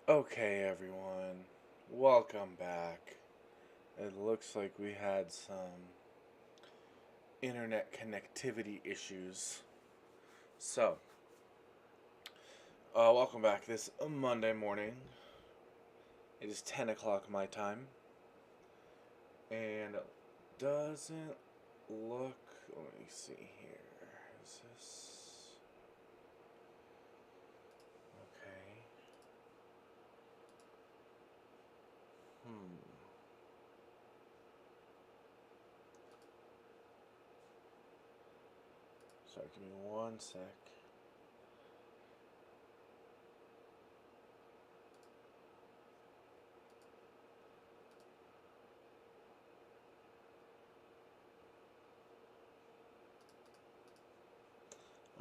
Okay, everyone, welcome back. It looks like we had some internet connectivity issues. So, welcome back this Monday morning. It is 10 o'clock my time, and it doesn't look. Let me see here. Is this. Okay. Hmm. Sorry, give me one sec.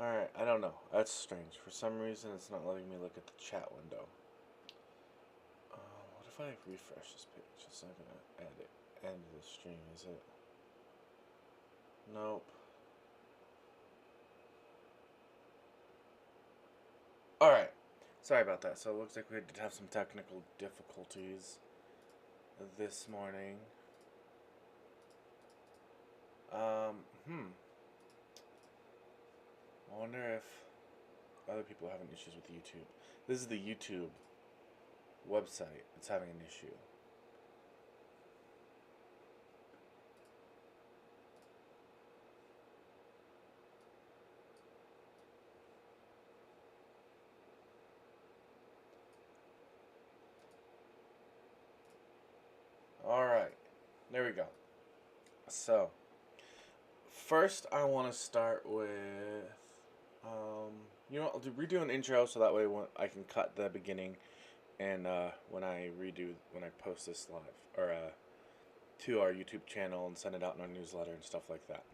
Alright, I don't know. That's strange. For some reason, it's not letting me look at the chat window. What if I refresh this page? It's not gonna end the stream, is it? Nope. Alright. Sorry about that. So it looks like we did have some technical difficulties this morning. I wonder if other people are having issues with YouTube. This is the YouTube website that's having an issue. Alright. There we go. So, first I want to start with, I'll redo an intro so that way I can cut the beginning and when I post this live, or to our YouTube channel and send it out in our newsletter and stuff like that.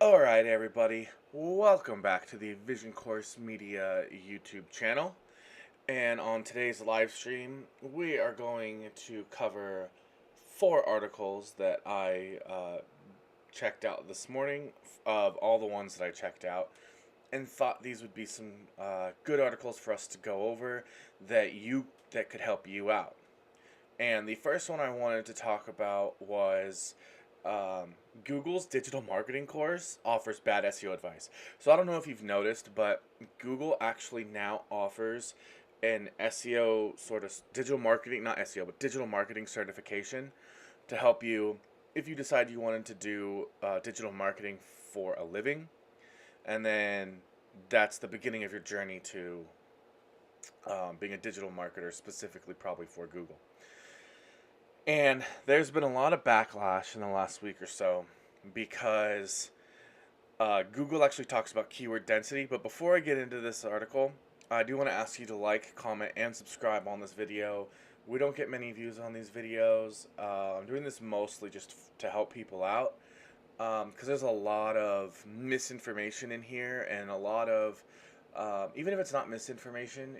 Alright everybody, welcome back to the VisionCourse Media YouTube channel. And on today's live stream, we are going to cover 4 articles that I checked out this morning, of all the ones that I checked out, and thought these would be some good articles for us to go over that could help you out. And the first one I wanted to talk about was Google's digital marketing course offers bad SEO advice. So I don't know if you've noticed, but Google actually now offers an SEO sort of digital marketing, not SEO, but digital marketing certification to help you if you decide you wanted to do digital marketing for a living. And then that's the beginning of your journey to being a digital marketer, specifically probably for Google. And there's been a lot of backlash in the last week or so because Google actually talks about keyword density. But before I get into this article, I do want to ask you to like, comment, and subscribe on this video. We don't get many views on these videos. I'm doing this mostly just to help people out because there's a lot of misinformation in here, and a lot of, even if it's not misinformation,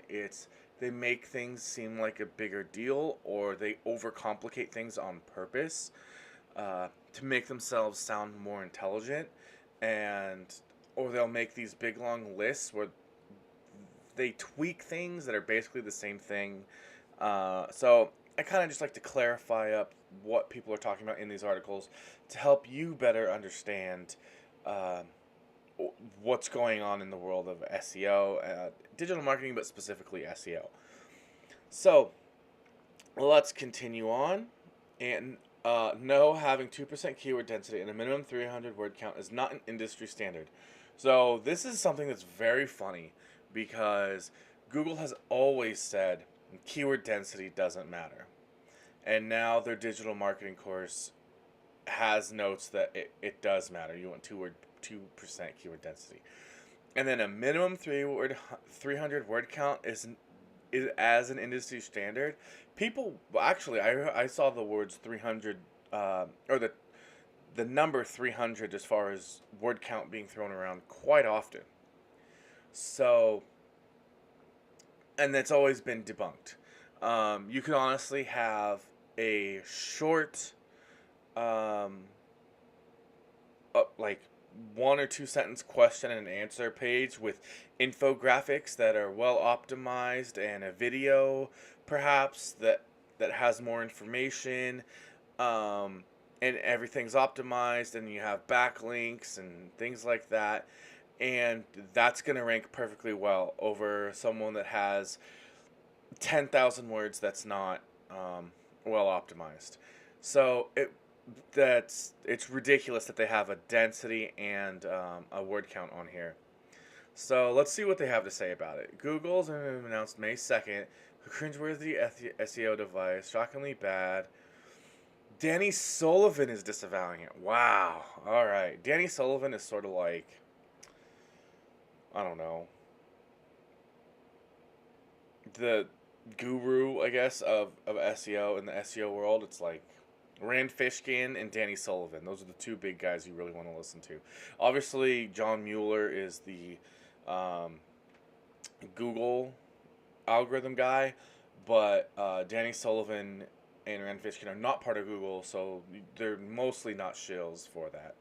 they make things seem like a bigger deal, or they overcomplicate things on purpose to make themselves sound more intelligent, or they'll make these big long lists where they tweak things that are basically the same thing. So I kind of just like to clarify up what people are talking about in these articles to help you better understand what's going on in the world of SEO, digital marketing, but specifically SEO. So let's continue on. And no, having 2% keyword density and a minimum 300 word count is not an industry standard. So this is something that's very funny because Google has always said keyword density doesn't matter. And now their digital marketing course has notes that it does matter. You want 2% keyword density. And then a minimum 300 word count is as an industry standard. People, actually, I saw the words 300, or the number 300 as far as word count being thrown around quite often. So, and that's always been debunked. You could honestly have a short, like one or two sentence question and answer page with infographics that are well optimized, and a video perhaps that has more information, um, and everything's optimized, and you have backlinks and things like that, and that's going to rank perfectly well over someone that has 10,000 words that's not well optimized. So it's ridiculous that they have a density and a word count on here. So let's see what they have to say about it. Google's announced May 2nd, a cringeworthy SEO device, shockingly bad. Danny Sullivan is disavowing it. Wow. All right. Danny Sullivan is sort of like, I don't know, the guru, I guess, of SEO in the SEO world. It's like Rand Fishkin and Danny Sullivan. Those are the two big guys you really want to listen to. Obviously, John Mueller is the Google algorithm guy, but Danny Sullivan and Rand Fishkin are not part of Google, so they're mostly not shills for that.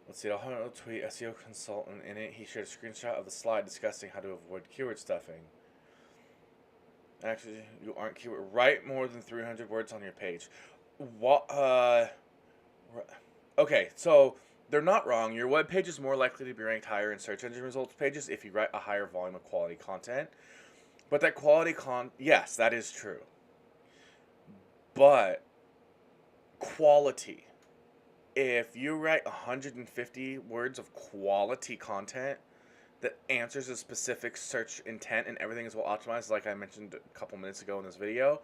Let's see, I'll have a tweet, SEO consultant in it. He shared a screenshot of the slide discussing how to avoid keyword stuffing. Actually, you aren't keyword. Write more than 300 words on your page. What? Okay, so they're not wrong. Your web page is more likely to be ranked higher in search engine results pages if you write a higher volume of quality content. But that yes, that is true. But quality. If you write 150 words of quality content that answers a specific search intent and everything is well optimized, like I mentioned a couple minutes ago in this video,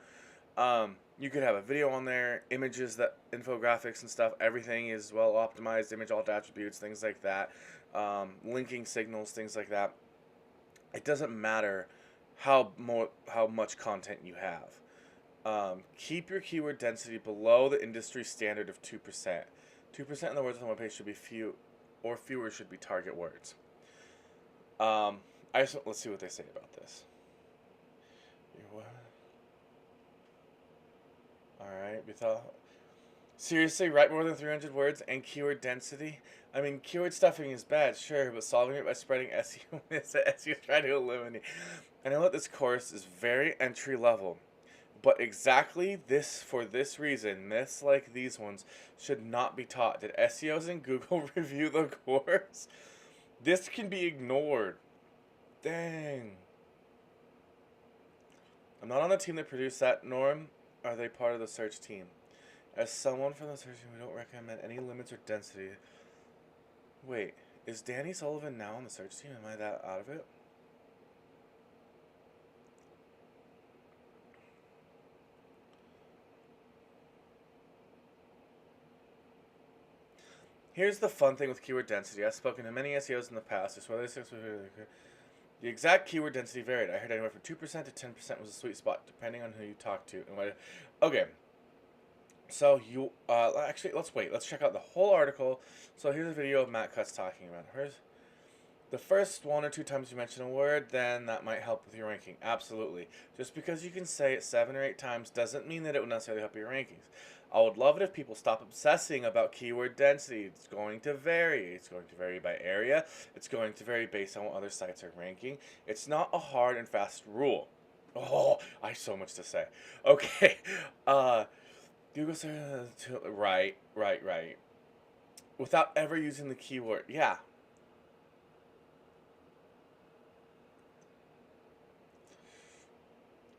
you could have a video on there, images, that infographics and stuff, everything is well optimized, image alt attributes, things like that, linking signals, things like that. It doesn't matter how much content you have. Keep your keyword density below the industry standard of 2%. 2% of the words on the webpage should be few, or fewer should be target words. Let's see what they say about this. Alright, seriously, write more than 300 words and keyword density? I mean, keyword stuffing is bad, sure, but solving it by spreading SEO myths that SEO is trying to eliminate. I know that this course is very entry level, but exactly for this reason, myths like these ones should not be taught. Did SEOs in Google review the course? This can be ignored. Dang. I'm not on the team that produced that. Norm, are they part of the search team? As someone from the search team, we don't recommend any limits or density. Wait, is Danny Sullivan now on the search team? Am I that out of it? Here's the fun thing with keyword density. I've spoken to many SEOs in the past. The exact keyword density varied. I heard anywhere from 2% to 10% was a sweet spot, depending on who you talk to. Okay. So actually, let's wait. Let's check out the whole article. So here's a video of Matt Cutts talking about it. The first one or two times you mention a word, then that might help with your ranking. Absolutely. Just because you can say it 7 or 8 times doesn't mean that it will necessarily help your rankings. I would love it if people stop obsessing about keyword density. It's going to vary. It's going to vary by area. It's going to vary based on what other sites are ranking. It's not a hard and fast rule. Oh, I have so much to say. Okay. Google says, right. Without ever using the keyword. Yeah.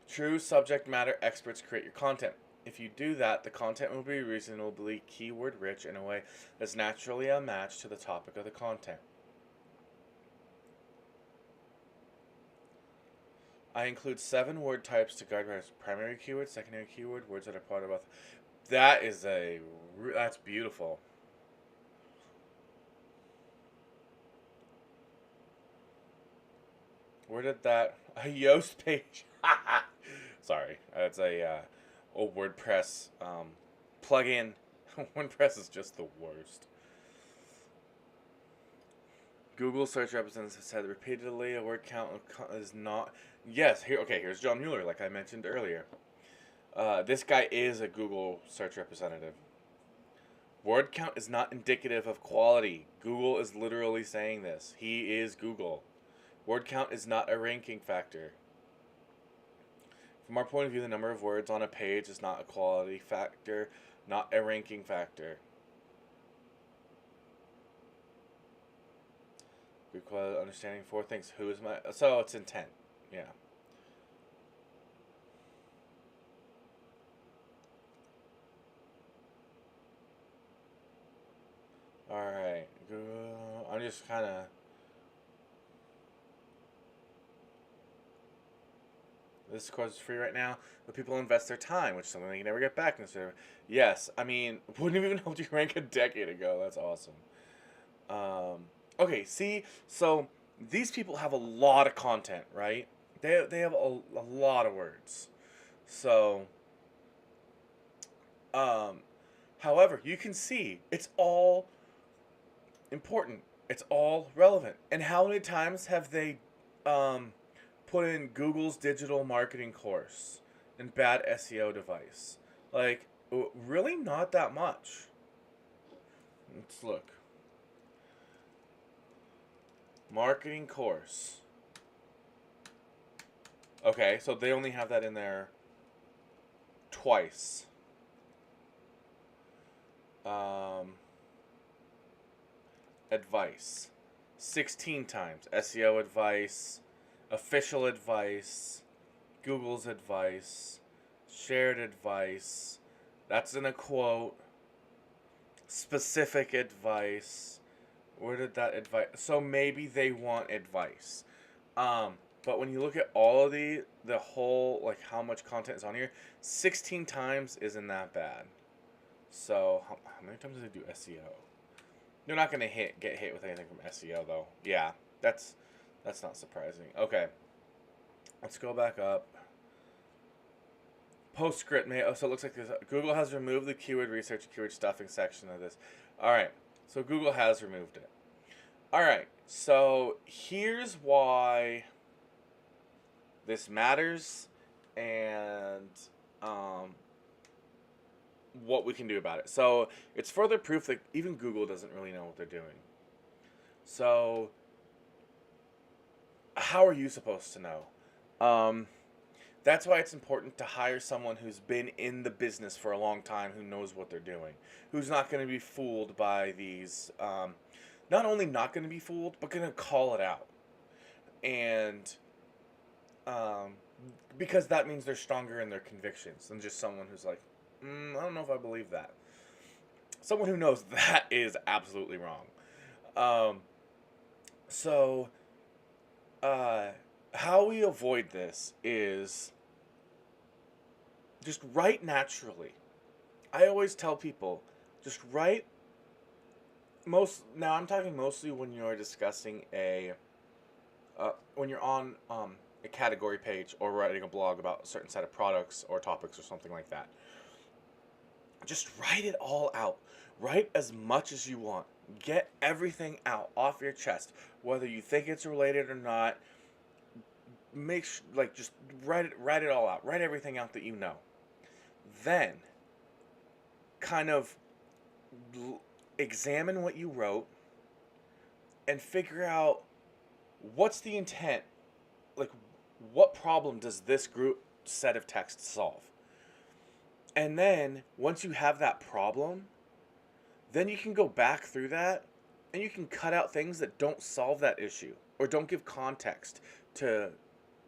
True subject matter experts create your content. If you do that, the content will be reasonably keyword rich in a way that's naturally a match to the topic of the content. I include 7 word types to guide writers: primary keyword, secondary keyword, words that are part of both. That's beautiful. Where did that a Yoast page? Sorry, that's a WordPress plugin. WordPress is just the worst. Google search representatives have said repeatedly a word count is not. Yes, here's John Mueller, like I mentioned earlier. This guy is a Google search representative. Word count is not indicative of quality. Google is literally saying this. He is Google. Word count is not a ranking factor. From our point of view, the number of words on a page is not a quality factor, not a ranking factor. Good understanding four things. Who is my... So it's intent. Yeah. Alright. I'm just kind of... This course is free right now, but people invest their time, which is something they can never get back in the server. Yes, I mean, wouldn't have even helped you rank a decade ago. That's awesome. Okay, see, so these people have a lot of content, right? They have a lot of words. So, however, you can see it's all important. It's all relevant. And how many times have they put in Google's digital marketing course and Bad SEO Advice? Like, really not that much. Let's look. Marketing course. Okay, so they only have that in there twice. Advice. 16 times. SEO advice. Official advice, Google's advice, shared advice, that's in a quote, specific advice, where did that advice, so maybe they want advice, but when you look at all of the whole, like how much content is on here, 16 times isn't that bad. So, how many times do they do SEO? They're not going to get hit with anything from SEO though. Yeah, that's not surprising. Okay. Let's go back up. Postscript. So it looks like this. Google has removed the keyword research, keyword stuffing section of this. Alright. So Google has removed it. Alright. So here's why this matters and what we can do about it. So it's further proof that even Google doesn't really know what they're doing. So how are you supposed to know? That's why it's important to hire someone who's been in the business for a long time, who knows what they're doing, who's not going to be fooled by these, not only not going to be fooled, but going to call it out. And because that means they're stronger in their convictions than just someone who's like, I don't know if I believe that. Someone who knows that is absolutely wrong. So how we avoid this is just write naturally. I always tell people, just write now I'm talking mostly when you're discussing when you're on a category page or writing a blog about a certain set of products or topics or something like that. Just write it all out. Write as much as you want. Get everything out off your chest, whether you think it's related or not. Just write it all out. Write everything out that you know. Then, kind of examine what you wrote and figure out what's the intent. Like, what problem does this group set of text solve? And then, once you have that problem, then you can go back through that and you can cut out things that don't solve that issue or don't give context to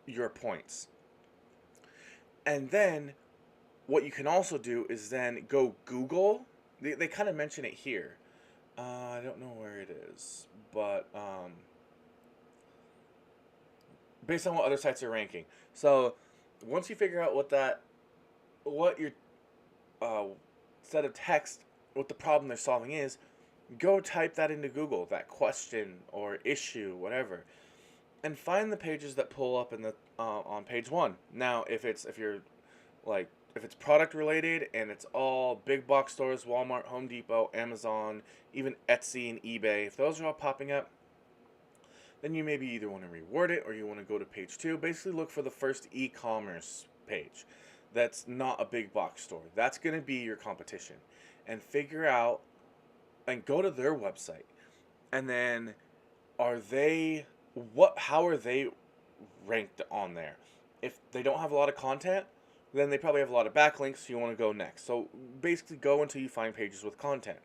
your points. And then what you can also do is then go Google. They kind of mention it here. I don't know where it is, but based on what other sites are ranking. So once you figure out what your set of text, what the problem they're solving is, go type that into Google, that question or issue, whatever, and find the pages that pull up in the on page 1. Now, if it's product related and it's all big box stores, Walmart, Home Depot, Amazon, even Etsy and eBay, if those are all popping up, then you maybe either want to reword it or you want to go to page 2. Basically, look for the first e-commerce page that's not a big box store. That's going to be your competition, and figure out and go to their website, and then how are they ranked on there? If they don't have a lot of content, then they probably have a lot of backlinks, so you want to go next. So basically go until you find pages with content.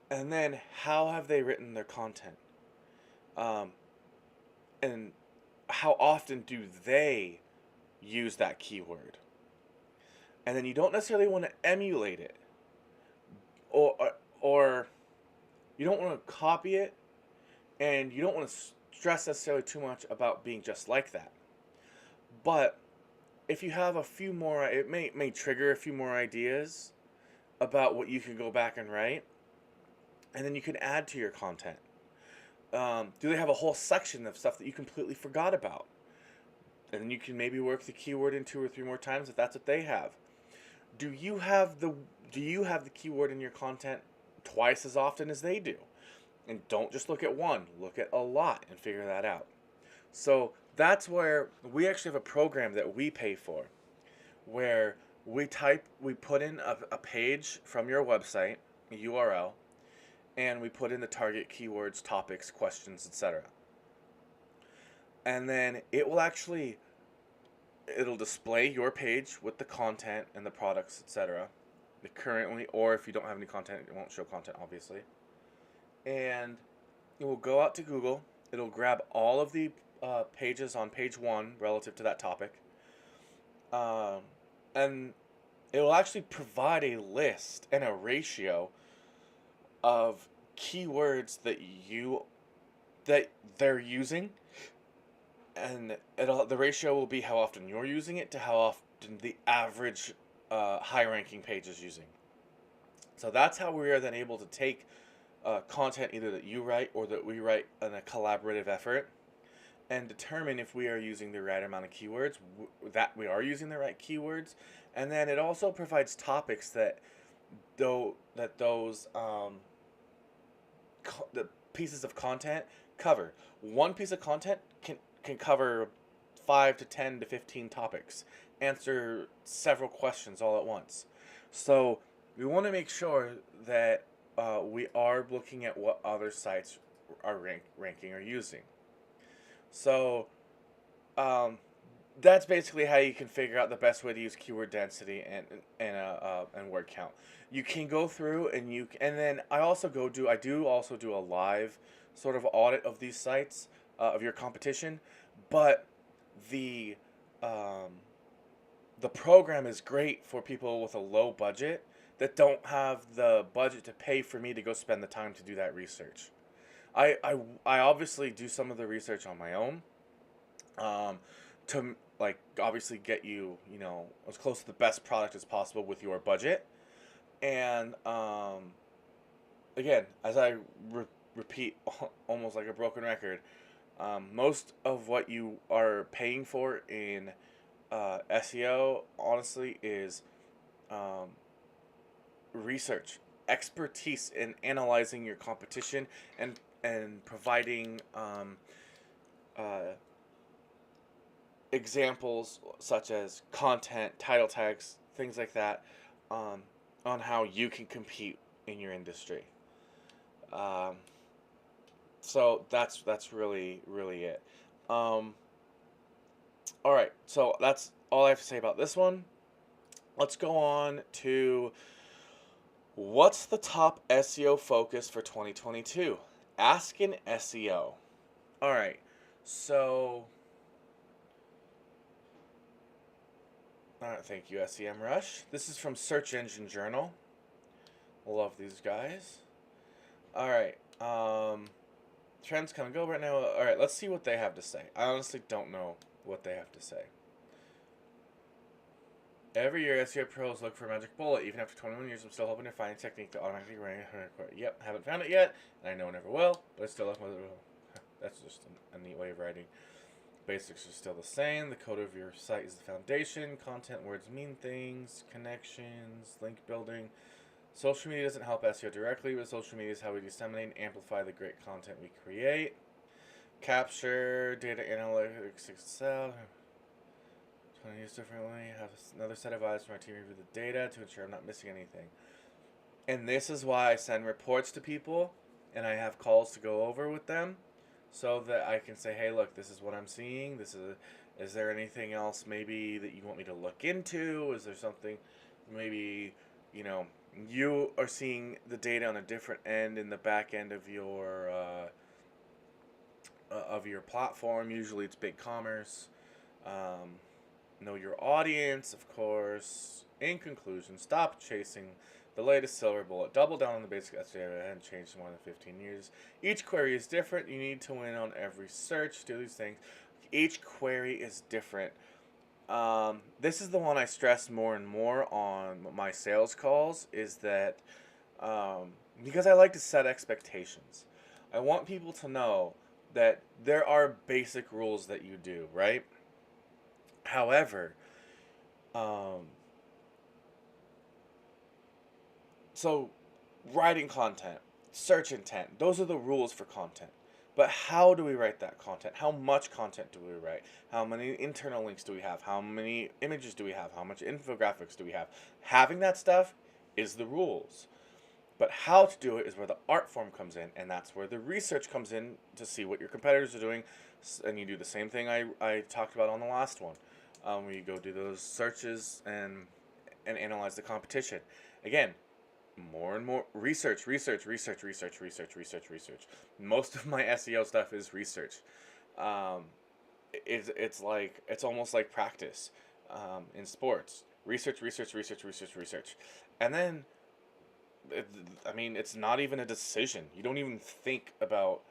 And then how have they written their content? Um, and how often do they use that keyword? And then you don't necessarily want to emulate it, or you don't want to copy it, and you don't want to stress necessarily too much about being just like that. But if you have a few more, it may trigger a few more ideas about what you can go back and write, and then you can add to your content. Do they have a whole section of stuff that you completely forgot about? And then you can maybe work the keyword in 2 or 3 more times if that's what they have. Do you have the keyword in your content twice as often as they do? And don't just look at one, look at a lot and figure that out. So that's where we actually have a program that we pay for, where we put in a page from your website, a URL, and we put in the target keywords, topics, questions, etc. And then it'll display your page with the content and the products, etc. Currently, or if you don't have any content, it won't show content, obviously. And it will go out to Google. It'll grab all of the pages on page 1 relative to that topic. And it will actually provide a list and a ratio of keywords that they're using, and the ratio will be how often you're using it to how often the average high-ranking page is using. So that's how we are then able to take content either that you write or that we write in a collaborative effort, and determine if we are using the right amount of keywords, that we are using the right keywords. And then it also provides topics that those the pieces of content cover. One piece of content can cover 5 to 10 to 15 topics, answer several questions all at once. So we want to make sure that we are looking at what other sites are ranking or using. So that's basically how you can figure out the best way to use keyword density and word count. You can go through and then I do also do a live sort of audit of these sites of your competition, but the program is great for people with a low budget that don't have the budget to pay for me to go spend the time to do that research. I obviously do some of the research on my own, to like obviously get you as close to the best product as possible with your budget. And again, as I repeat almost like a broken record, most of what you are paying for in SEO honestly is research, expertise in analyzing your competition, and providing examples such as content, title tags, things like that, on how you can compete in your industry. So that's really it. All right, so that's all I have to say about this one. Let's go on to what's the top SEO focus for 2022? Ask an SEO. All right, so thank you, SEMrush. This is from Search Engine Journal. Love these guys. All right, trends come and go right now. All right, let's see what they have to say. I honestly don't know what they have to say. Every year, SEO pros look for a magic bullet. Even after 21 years, I'm still hoping to find a technique to automatically rank. Yep, haven't found it yet, and I know I never will, but I still love my. That's just a neat way of writing. Basics are still the same. The code of your site is the foundation. Content, words mean things. Connections, link building. Social media doesn't help SEO directly, but social media is how we disseminate and amplify the great content we create. Capture, data analytics, Excel. Trying to use differently. Have another set of eyes for my team review the data to ensure I'm not missing anything. And this is why I send reports to people and I have calls to go over with them so that I can say, hey, look, this is what I'm seeing. Is there anything else maybe that you want me to look into? Is there something maybe, you know, you are seeing the data on a different end in the back end of your platform. Usually it's big commerce. Um, know your audience, of course. In conclusion, stop chasing the latest silver bullet. Double down on the basic SEO that hadn't changed in more than 15 years. Each query is different. You need to win on every search. Do these things. Each query is different. This is the one I stress more and more on my sales calls, is that because I like to set expectations. I want people to know that there are basic rules that you do, right? However, um, so writing content, search intent, those are the rules for content. But how do we write that content? How much content do we write? How many internal links do we have? How many images do we have? How much infographics do we have? Having that stuff is the rules. But how to do it is where the art form comes in, and that's where the research comes in to see what your competitors are doing. And you do the same thing I talked about on the last one, where you go do those searches and analyze the competition. Again, more and more research. Most of my SEO stuff is research. Um, it's almost like practice in sports. Research, and then I mean, it's not even a decision. You don't even think about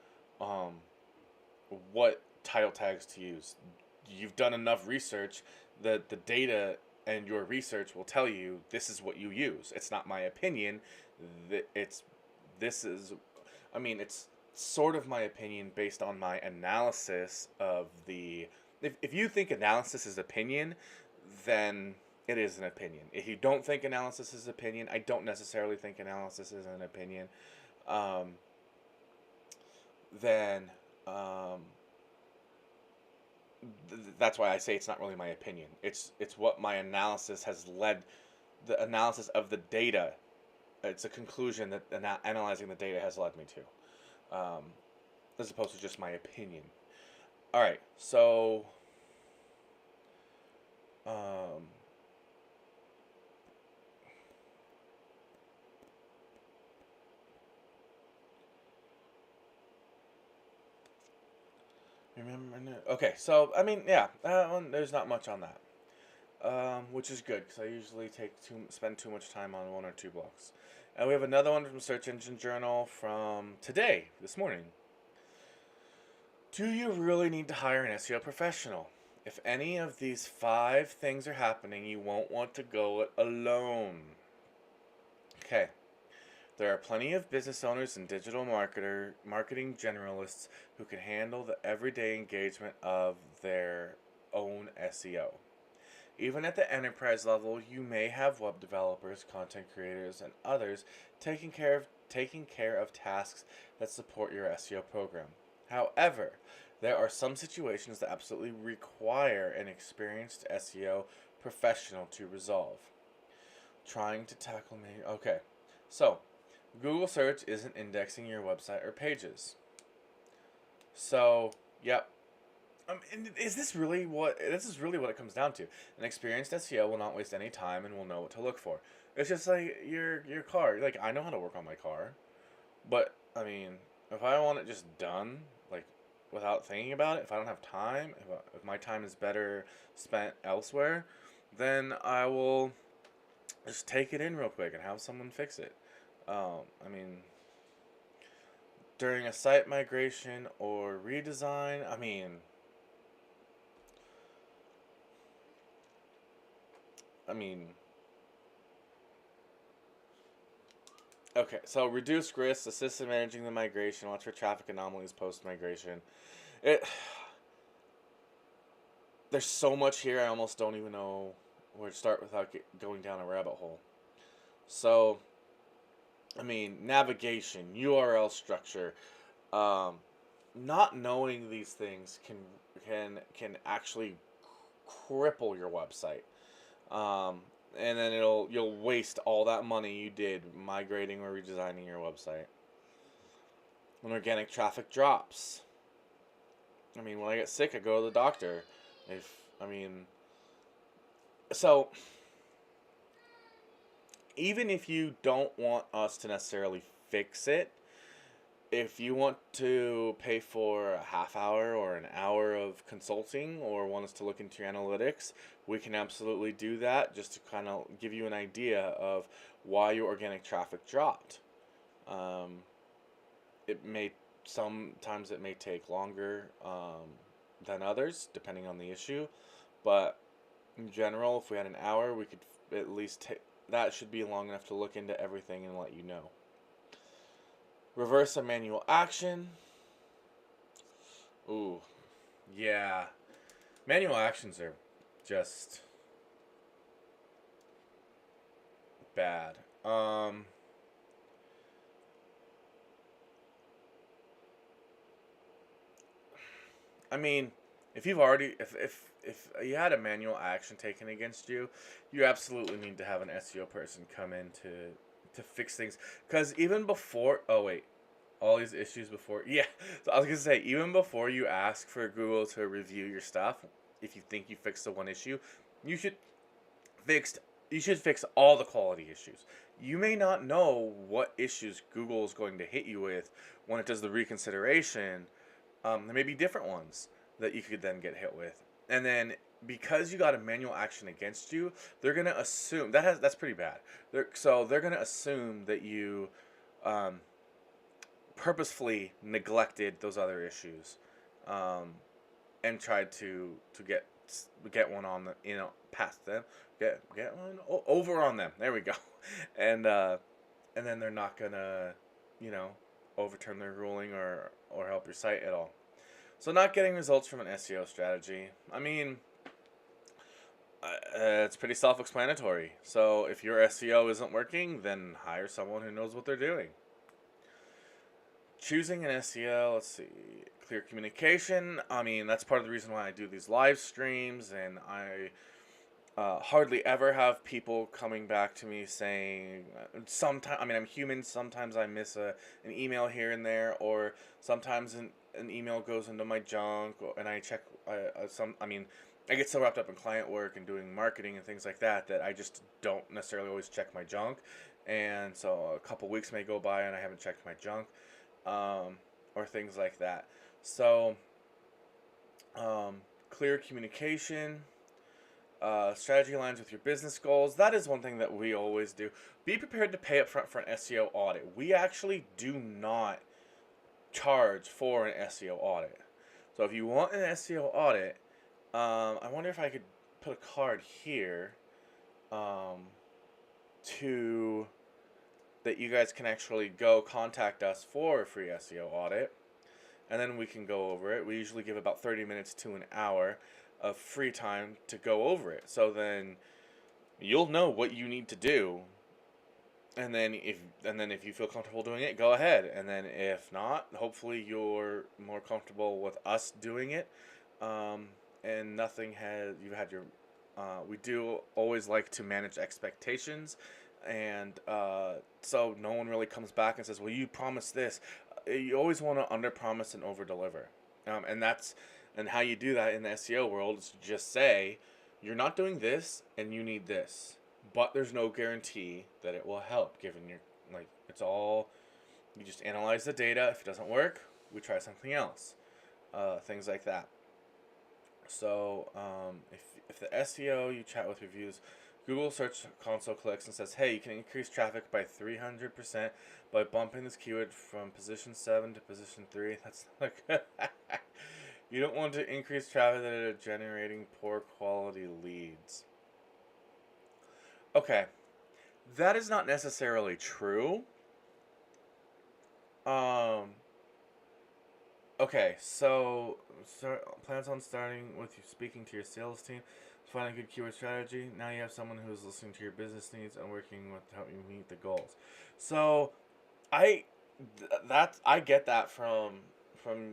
um, what title tags to use. You've done enough research that the data and your research will tell you this is what you use. It's not my opinion. This is, I mean, it's sort of my opinion based on my analysis of the. If you think analysis is opinion, then it is an opinion. If you don't think analysis is opinion, I don't necessarily think analysis is an opinion. Um, then that's why I say it's not really my opinion. It's what my analysis has led, the analysis of the data. It's a conclusion that analyzing the data has led me to, as opposed to just my opinion. All right, so um, remember. Okay, so I mean, yeah, there's not much on that. Which is good because I usually spend too much time on one or two blocks. And we have another one from Search Engine Journal from today, this morning. Do you really need to hire an SEO professional? If any of these 5 things are happening, you won't want to go it alone. Okay. There are plenty of business owners and digital marketing generalists who can handle the everyday engagement of their own SEO. Even at the enterprise level, you may have web developers, content creators, and others taking care of tasks that support your SEO program. However, there are some situations that absolutely require an experienced SEO professional to resolve. Trying to tackle me. Okay, so Google search isn't indexing your website or pages. So, yep, is this really what this is really what it comes down to? An experienced SEO will not waste any time and will know what to look for. It's just like your car. Like, I know how to work on my car, but I mean, if I want it just done, like without thinking about it, if I don't have time, if my time is better spent elsewhere, then I will just take it in real quick and have someone fix it. I mean, during a site migration or redesign, I mean, okay, so reduce risks, assist in managing the migration, watch for traffic anomalies post migration. It There's so much here, I almost don't even know where to start without going down a rabbit hole. So, I mean, navigation, URL structure, um, not knowing these things can actually cripple your website. Um, and then you'll waste all that money you did migrating or redesigning your website. When organic traffic drops, I mean, when I get sick, I go to the doctor. If I mean, so even if you don't want us to necessarily fix it, if you want to pay for a half hour or an hour of consulting or want us to look into your analytics, we can absolutely do that, just to kind of give you an idea of why your organic traffic dropped. It may Sometimes it may take longer than others, depending on the issue, but in general, if we had an hour, we could at least take that. Should be long enough to look into everything and let you know. Reverse a manual action. Ooh, yeah. Manual actions are just bad. I mean, if you've already if you had a manual action taken against you, you absolutely need to have an SEO person come in to fix things. Because even before, oh wait, all these issues before, yeah. So I was gonna say, even before you ask for Google to review your stuff, if you think you fixed the one issue, you should fixed you should fix all the quality issues. You may not know what issues Google is going to hit you with when it does the reconsideration. There may be different ones that you could then get hit with, and then because you got a manual action against you, they're gonna assume that's pretty bad. They're gonna assume that you um, purposefully neglected those other issues, um, and tried to get one on the past them, get one over on them. There we go, and and then they're not gonna you know overturn their ruling or help your site at all. So not getting results from an SEO strategy. I mean, it's pretty self-explanatory. So if your SEO isn't working, then hire someone who knows what they're doing. Choosing an SEO, let's see, clear communication. I mean, that's part of the reason why I do these live streams, and I hardly ever have people coming back to me saying, sometimes, I mean, I'm human, sometimes I miss an email here and there, or sometimes an email goes into my junk, and I check, I mean, I get so wrapped up in client work and doing marketing and things like that I just don't necessarily always check my junk, and so a couple weeks may go by and I haven't checked my junk, or things like that. So, clear communication. Strategy aligns with your business goals. That is one thing that we always do. Be prepared to pay up front for an SEO audit. We actually do not charge for an SEO audit. So if you want an SEO audit, I wonder if I could put a card here to that you guys can actually go contact us for a free SEO audit, and then we can go over it. We usually give about 30 minutes to an hour of free time to go over it. So then you'll know what you need to do. And then if you feel comfortable doing it, go ahead. And then if not, hopefully you're more comfortable with us doing it. And you've had your we do always like to manage expectations, and so no one really comes back and says, well, you promised this. You always want to under promise and over deliver, and how you do that in the SEO world is to just say, you're not doing this and you need this, but there's no guarantee that it will help, given it's all, you just analyze the data. If it doesn't work, we try something else, things like that. So if the SEO you chat with reviews, Google Search Console clicks and says, hey, you can increase traffic by 300% by bumping this keyword from position 7 to position 3. That's not good. You don't want to increase traffic that are generating poor quality leads. Okay, that is not necessarily true. Okay, so plans on starting with you speaking to your sales team to find a good keyword strategy. Now you have someone who's listening to your business needs and working with to help you meet the goals. So, I get that from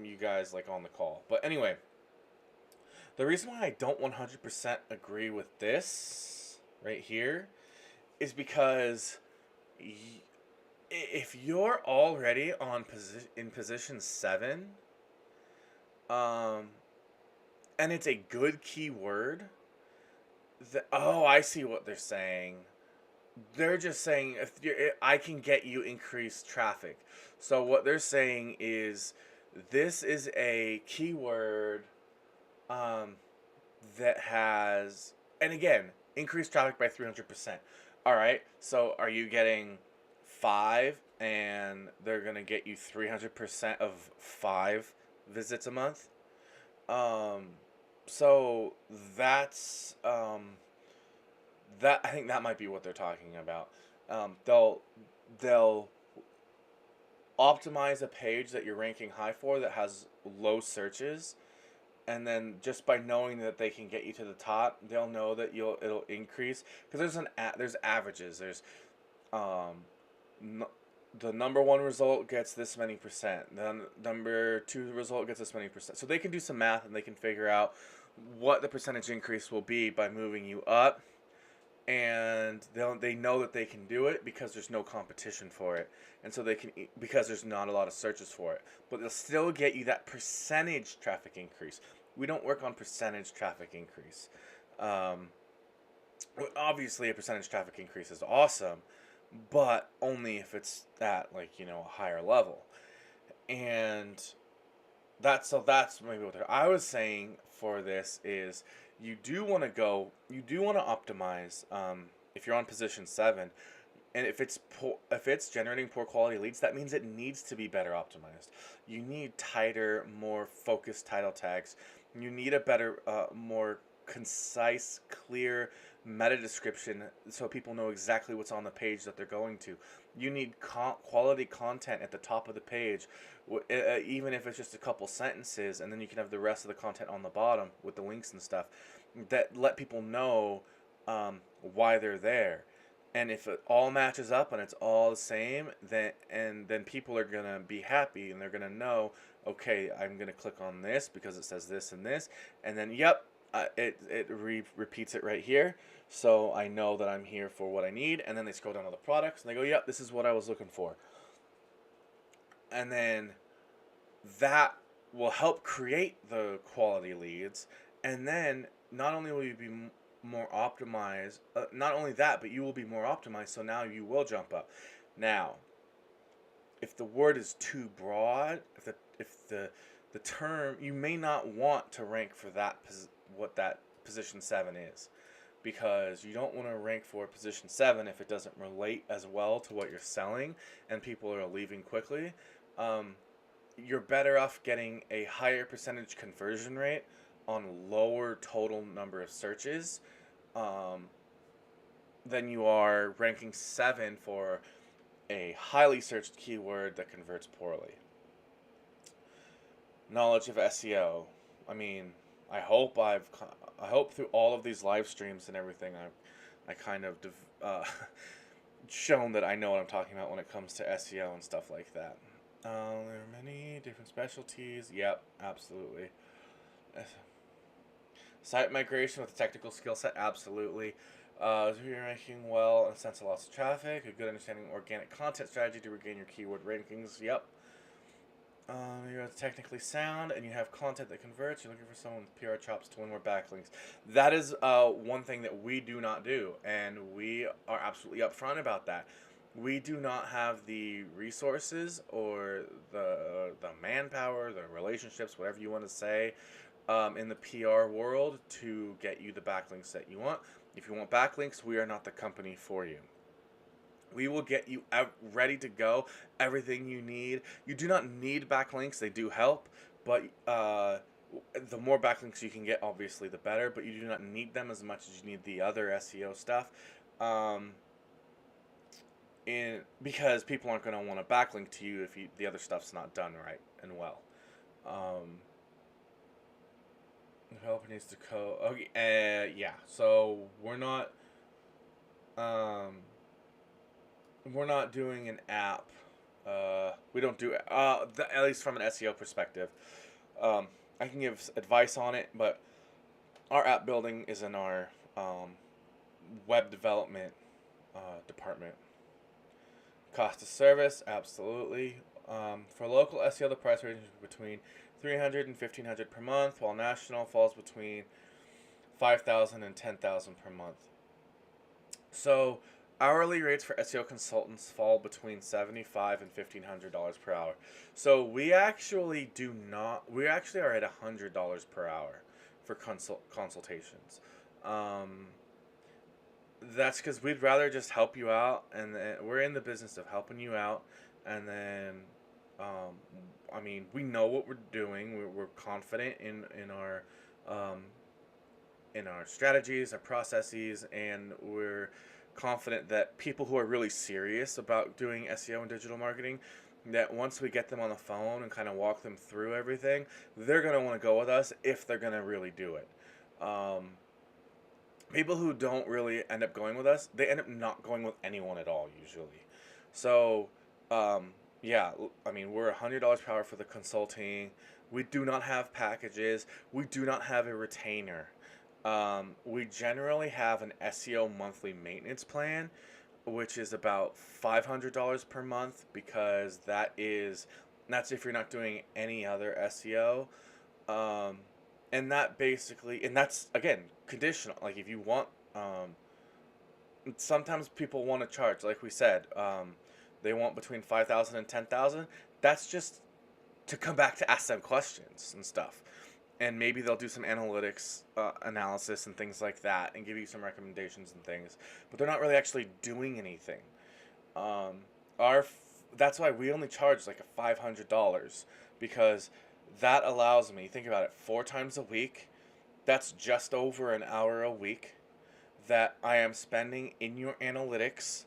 you guys on the call. But anyway, the reason why I don't 100% agree with this right here is because if you're already in position 7, um, and it's a good keyword, oh, I see what they're saying. They're just saying I can get you increased traffic. So what they're saying is this is a keyword um, that has, and again, increased traffic by 300%. All right, so are you getting 5 and they're going to get you 300% of 5 visits a month? Um, so that's that I think that might be what they're talking about. They'll optimize a page that you're ranking high for that has low searches, and then just by knowing that they can get you to the top, they'll know that it'll increase because there's averages. There's um, n- the number one result gets this many percent. The number two result gets this many percent. So they can do some math and they can figure out what the percentage increase will be by moving you up, and they know that they can do it because there's no competition for it, and so they can, because there's not a lot of searches for it, but they'll still get you that percentage traffic increase. We don't work on percentage traffic increase. um, Obviously a percentage traffic increase is awesome, but only if it's at, like, a higher level. And that's maybe what I was saying for this is you do want to optimize, if you're on position 7, and if it's generating poor quality leads, that means it needs to be better optimized. You need tighter, more focused title tags. You need a better, more concise, clear meta description so people know exactly what's on the page that they're going to. You need quality content at the top of the page, even if it's just a couple sentences, and then you can have the rest of the content on the bottom with the links and stuff that let people know why they're there. And if it all matches up and it's all the same, then people are gonna be happy and they're gonna know, okay, I'm gonna click on this because it says this and this, and then yep, it repeats it right here, so I know that I'm here for what I need. And then they scroll down to the products and they go, yep, this is what I was looking for. And then that will help create the quality leads, and then not only will you be more optimized, not only that, but you will be more optimized, so now you will jump up. Now, if the word is too broad, if the term, you may not want to rank for what that position 7 is, because you don't want to rank for position 7 if it doesn't relate as well to what you're selling and people are leaving quickly. You're better off getting a higher percentage conversion rate on lower total number of searches, um, than you are ranking 7 for a highly searched keyword that converts poorly. Knowledge of SEO. I mean, I hope through all of these live streams and everything, I kind of shown that I know what I'm talking about when it comes to SEO and stuff like that. There are many different specialties. Yep, absolutely. Site migration with a technical skill set, absolutely. You're ranking well in a sense of lots of traffic. A good understanding of organic content strategy to regain your keyword rankings. Yep. You're technically sound and you have content that converts. You're looking for someone with PR chops to win more backlinks. That is one thing that we do not do, and we are absolutely upfront about that. We do not have the resources or the manpower, the relationships, whatever you want to say, in the PR world to get you the backlinks that you want. If you want backlinks, we are not the company for you. We will get you ready to go, everything you need. You do not need backlinks. They do help, but the more backlinks you can get, obviously, the better, but you do not need them as much as you need the other SEO stuff. Because people aren't going to want to backlink to you if the other stuff's not done right and well. Developer needs to code. Okay, yeah. So we're not doing an app. We don't do at least from an SEO perspective. I can give advice on it, but our app building is in our web development department. Cost of service, absolutely. For local SEO, the price range is between $300 and $1,500 per month, while national falls between $5,000 and $10,000 per month. So hourly rates for SEO consultants fall between $75 and $1,500 per hour. So we actually are at $100 per hour for consultations. That's because we'd rather just help you out, and then we're in the business of helping you out, and then we know what we're doing. We're confident um, in our strategies, our processes, and we're confident that people who are really serious about doing SEO and digital marketing, that once we get them on the phone and kind of walk them through everything, they're going to want to go with us if they're going to really do it. People who don't really end up going with us, they end up not going with anyone at all usually. So, we're $100 per hour for the consulting. We do not have packages. We do not have a retainer. We generally have an SEO monthly maintenance plan, which is about $500 per month, because that's if you're not doing any other SEO. And that's again conditional. Like, if you want, sometimes people want to charge, like we said, they want between 5,000 and 10,000. That's just to come back to ask them questions and stuff. And maybe they'll do some analytics analysis and things like that, and give you some recommendations and things. But they're not really actually doing anything. That's why we only charge like a $500, because that allows me, think about it, 4 times a week. That's just over an hour a week that I am spending in your analytics.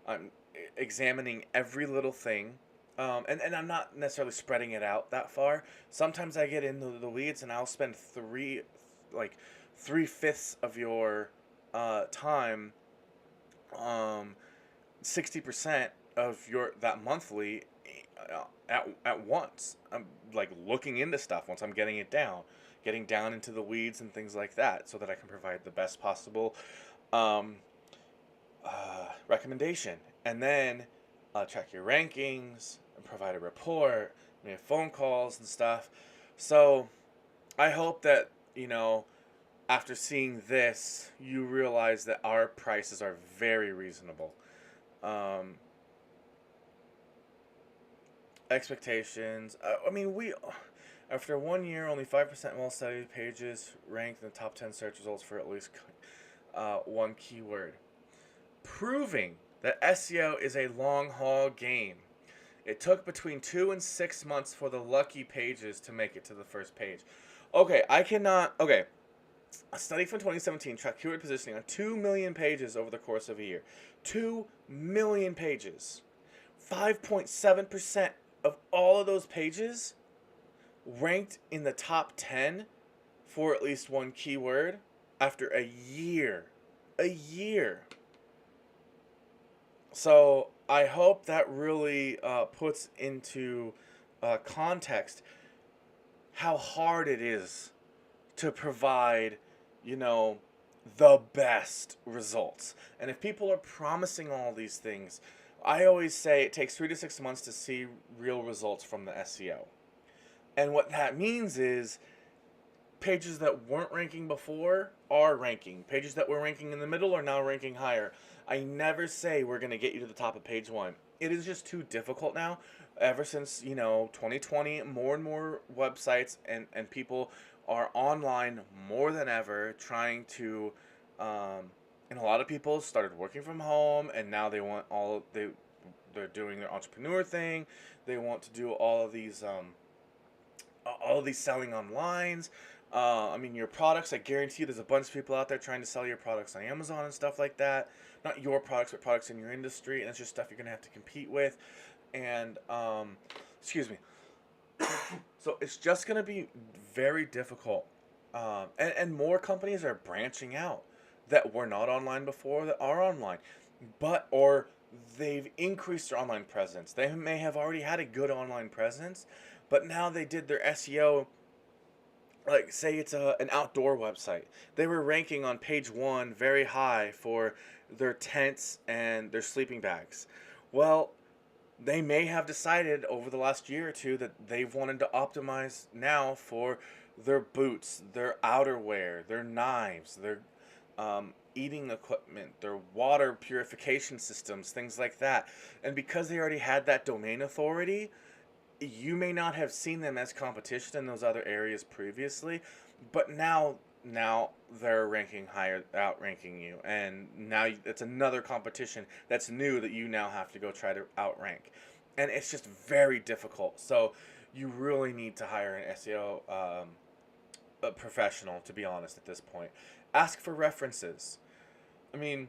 I'm examining every little thing. And I'm not necessarily spreading it out that far. Sometimes I get into the weeds and I'll spend 3/5 of your time, 60% of that monthly at once. I'm like looking into stuff once I'm getting down into the weeds and things like that, so that I can provide the best possible recommendation. And then check your rankings and provide a report, make phone calls and stuff. So I hope that, after seeing this, you realize that our prices are very reasonable. Expectations. After 1 year, only 5% well-studied pages ranked in the top 10 search results for at least one keyword, proving that SEO is a long-haul game. It took between 2 and 6 months for the lucky pages to make it to the first page. Okay, a study from 2017 tracked keyword positioning on 2 million pages over the course of a year. 2 million pages. 5.7% of all of those pages ranked in the top 10 for at least one keyword after a year. A year. So I hope that really puts into context how hard it is to provide, the best results. And if people are promising all these things, I always say it takes 3 to 6 months to see real results from the SEO. And what that means is pages that weren't ranking before are ranking. Pages that were ranking in the middle are now ranking higher. I never say we're going to get you to the top of page 1. It is just too difficult now. Ever since, 2020, more and more websites and people are online more than ever, trying to, and a lot of people started working from home, and now they want they're doing their entrepreneur thing. They want to do all of these selling online. Your products, I guarantee there's a bunch of people out there trying to sell your products on Amazon and stuff like that. Not your products, but products in your industry, and it's just stuff you're going to have to compete with. And, excuse me. So it's just going to be very difficult. And more companies are branching out that were not online before that are online. Or they've increased their online presence. They may have already had a good online presence, but now they did their SEO Like, say it's an outdoor website. They were ranking on page one very high for their tents and their sleeping bags. Well, they may have decided over the last year or two that they've wanted to optimize now for their boots, their outerwear, their knives, their eating equipment, their water purification systems, things like that. And because they already had that domain authority, you may not have seen them as competition in those other areas previously, but now they're ranking higher, outranking you, and now it's another competition that's new that you now have to go try to outrank, and it's just very difficult. So you really need to hire an SEO a professional, to be honest. At this point, ask for references. I mean,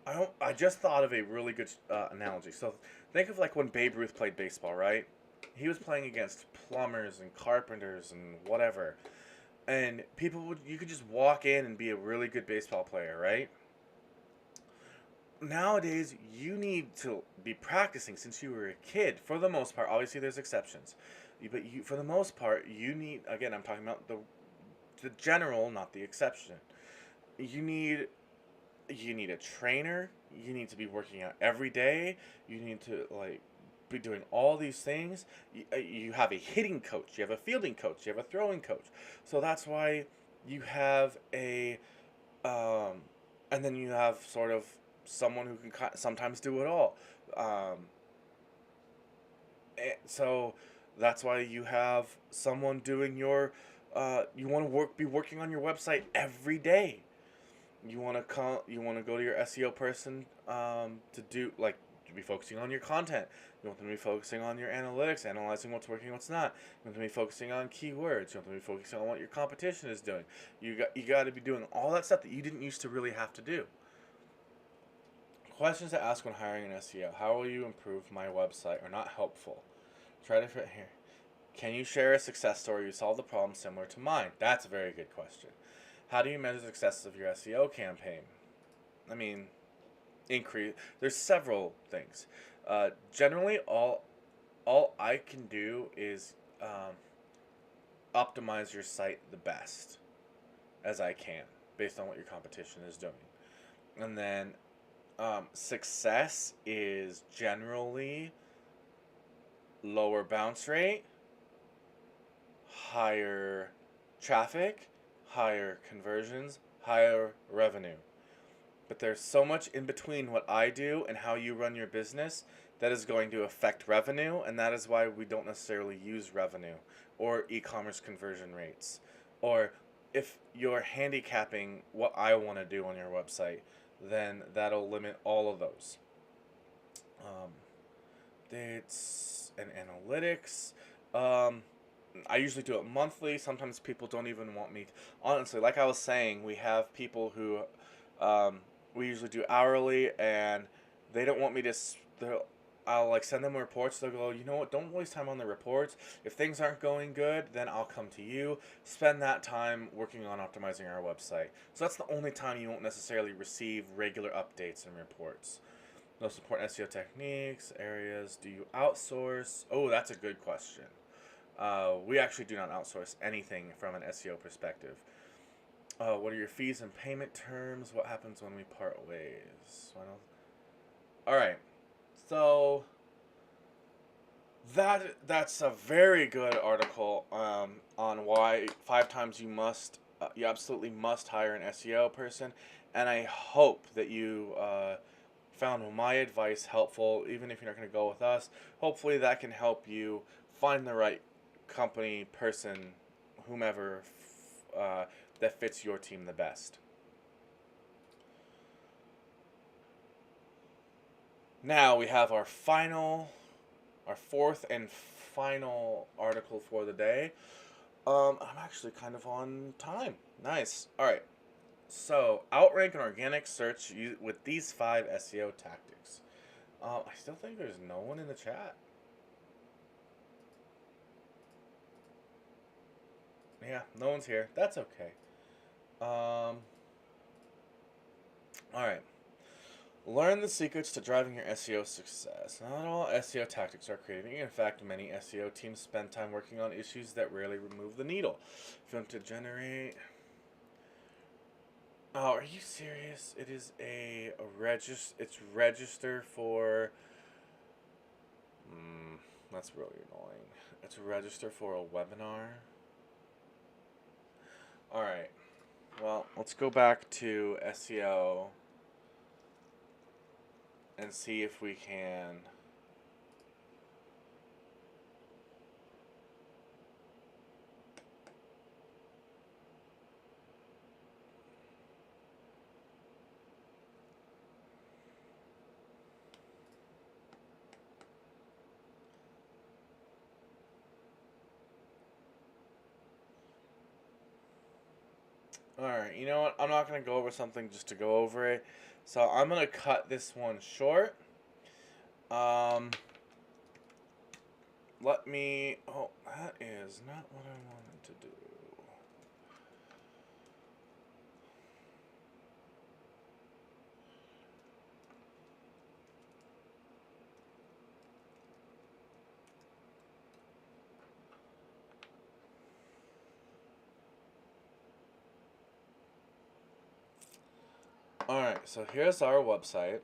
I just thought of a really good analogy. So think of like when Babe Ruth played baseball, right? He was playing against plumbers and carpenters and whatever, and you could just walk in and be a really good baseball player, right? Nowadays, you need to be practicing since you were a kid. For the most part, obviously there's exceptions, but for the most part, you need. Again, I'm talking about the general, not the exception. You need you need a trainer. You need to be working out every day. You need to like be doing all these things. You have a hitting coach. You have a fielding coach. You have a throwing coach. So that's why you have a and then you have sort of someone who can sometimes do it all. Um, so that's why you have someone doing your. You want to be working on your website every day. You want to you want to go to your SEO person to do like to be focusing on your content. You want them to be focusing on your analytics, analyzing what's working, what's not. You want them to be focusing on keywords. You want them to be focusing on what your competition is doing. You got to be doing all that stuff that you didn't used to really have to do. Questions to ask when hiring an SEO: how will you improve my website? Are not helpful. Try to fit here. Can you share a success story you solved a problem similar to mine? That's a very good question. How do you measure the success of your SEO campaign? I mean, increase. There's several things. Generally, all I can do is optimize your site the best as I can, based on what your competition is doing. And then success is generally lower bounce rate, higher traffic, higher conversions, higher revenue. But there's so much in between what I do and how you run your business that is going to affect revenue, and that is why we don't necessarily use revenue or e-commerce conversion rates. Or if you're handicapping what I want to do on your website, then that'll limit all of those. Um, it's an analytics. I usually do it monthly. Sometimes people don't even want me. Honestly, like I was saying, we have people who we usually do hourly, and they don't want me to. I'll like send them reports. They'll go, you know what? Don't waste time on the reports. If things aren't going good, then I'll come to you. Spend that time working on optimizing our website. So that's the only time you won't necessarily receive regular updates and reports. No support SEO techniques, areas. Do you outsource? Oh, that's a good question. We actually do not outsource anything from an SEO perspective. What are your fees and payment terms? What happens when we part ways? All right. So that's a very good article on why 5 times you absolutely must hire an SEO person, and I hope that you found my advice helpful. Even if you're not going to go with us, hopefully that can help you find the right company, person, whomever that fits your team the best. Now we have our fourth and final article for the day. I'm actually kind of on time. Nice. All right. So, outrank an organic search with these 5 SEO tactics. I still think there's no one in the chat. Yeah, no one's here. That's okay. All right. Learn the secrets to driving your SEO success. Not all SEO tactics are creative. In fact, many SEO teams spend time working on issues that rarely remove the needle. Film to generate. Oh, are you serious? It is a register. It's register for. That's really annoying. It's register for a webinar. All right. Well, let's go back to SEO and see if we can. Alright, you know what? I'm not going to go over something just to go over it. So I'm going to cut this one short. Let me... Oh, that is not what I wanted to do. Alright, so here's our website.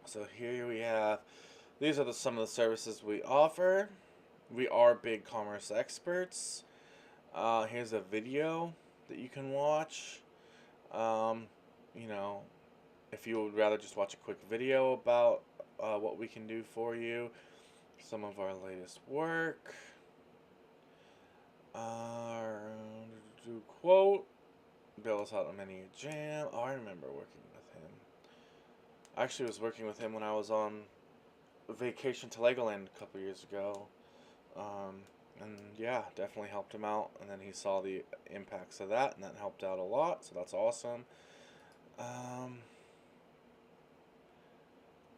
So here we have... These are some of the services we offer. We are big commerce experts. Here's a video that you can watch. You know, if you would rather just watch a quick video about what we can do for you, some of our latest work. Quote, bail us out on many jam. Oh, I remember working with him. I actually was working with him when I was on vacation to Legoland a couple years ago. And yeah, definitely helped him out. And then he saw the impacts of that, and that helped out a lot. So that's awesome.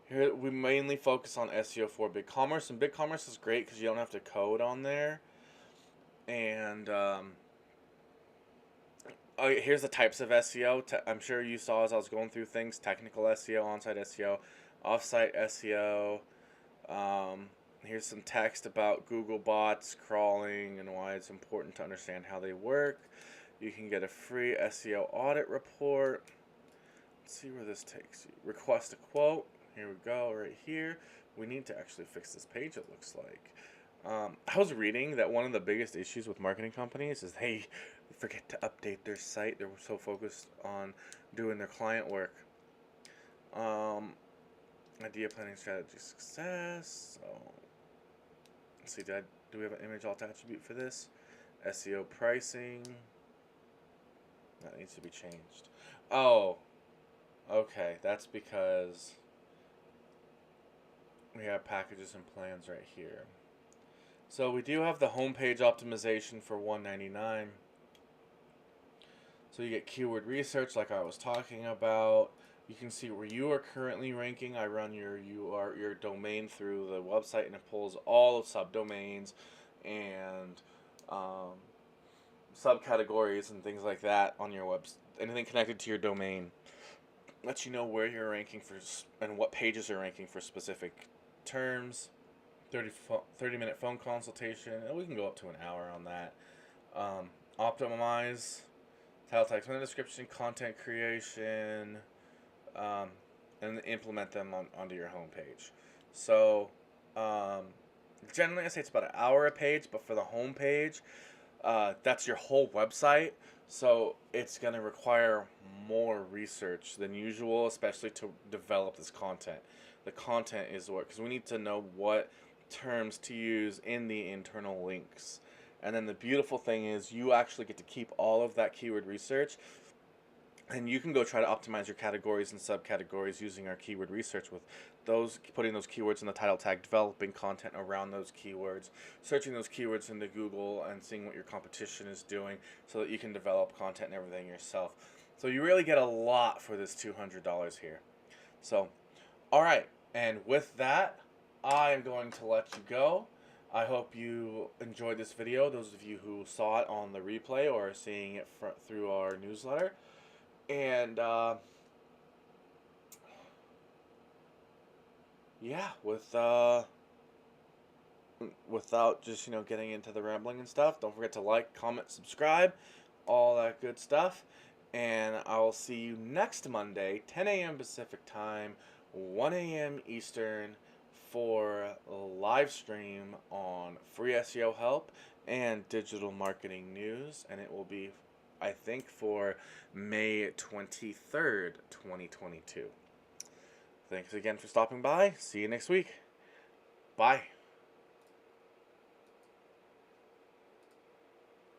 Here we mainly focus on SEO for BigCommerce, and BigCommerce is great because you don't have to code on there. And here's the types of SEO. I'm sure you saw as I was going through things: technical SEO, on-site SEO, off-site SEO. Here's some text about Google bots, crawling, and why it's important to understand how they work. You can get a free SEO audit report. Let's see where this takes you. Request a quote. Here we go, right here. We need to actually fix this page, it looks like. I was reading that one of the biggest issues with marketing companies is they forget to update their site. They're so focused on doing their client work. Idea planning strategy success. So, let's see, do we have an image alt attribute for this? SEO pricing. That needs to be changed. Oh, okay. That's because we have packages and plans right here. So we do have the homepage optimization for $1.99. So you get keyword research like I was talking about. You can see where you are currently ranking. I run your domain through the website, and it pulls all of subdomains and subcategories and things like that on your website. Anything connected to your domain lets you know where you're ranking for and what pages are ranking for specific terms. 30-minute phone consultation, and we can go up to an hour on that. Optimize title tags, content description, content creation, and implement them onto your homepage. So generally I say it's about an hour a page, but for the homepage, that's your whole website, so it's going to require more research than usual, especially to develop this content. The content is what, because we need to know what terms to use in the internal links. And then the beautiful thing is you actually get to keep all of that keyword research, and you can go try to optimize your categories and subcategories using our keyword research with those, putting those keywords in the title tag, developing content around those keywords, searching those keywords into Google and seeing what your competition is doing so that you can develop content and everything yourself. So you really get a lot for this $200 here. So, alright, and with that, I am going to let you go. I hope you enjoyed this video, those of you who saw it on the replay or are seeing it through our newsletter. And yeah, without just, getting into the rambling and stuff, don't forget to like, comment, subscribe, all that good stuff. And I'll see you next Monday, 10 a.m. Pacific time, 1 a.m. Eastern, for a live stream on free SEO help and digital marketing news. And it will be, I think, for May 23rd, 2022. Thanks again for stopping by. See you next week. Bye.